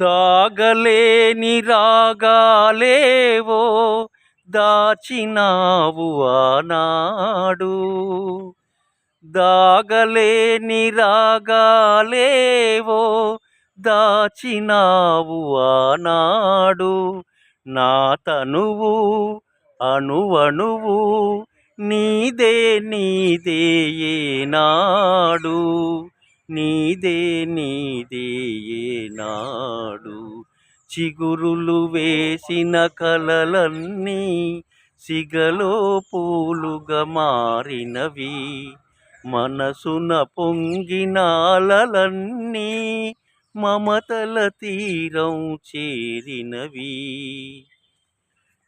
దాగలేని రాగాలేవో దాచినావు ఆనాడు. దాగలేని రాగాలేవో దాచినావు ఆనాడు. నా తనువు అణువణువు నీదే నీదే ఏనాడు. నీదే నీదే ఏనాడు. చిగురులు వేసిన కలలన్నీ సిగలో పూలుగా మారినవి. మనసున పొంగిన అలలన్నీ మమతల తీరం చేరినవి.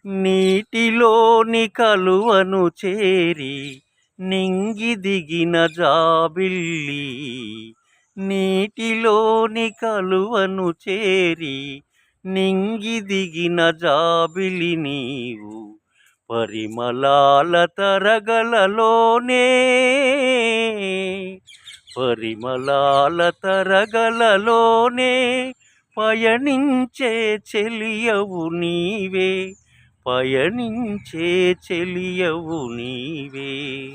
నీటిలోని కలువను చేరి నింగి దిగిన జాబిల్లి. నీటిలోని కలువను చేరి నింగి దిగిన జాబిలి నీవు. పరిమళాల తరగలలోనే పరిమళాల తరగలలోనే పయనించే చెలియవు నీవే. పయనించే చెలియవు నీవే.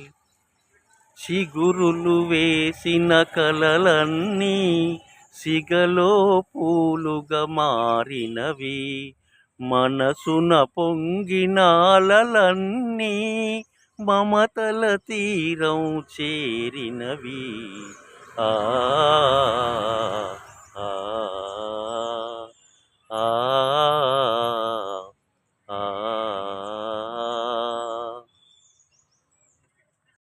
చిగురులు వేసిన కలలన్నీ సిగలో పూలుగా మారినవి. మనసున పొంగిన అలలన్నీ మమతల తీరం చేరినవి. ఆ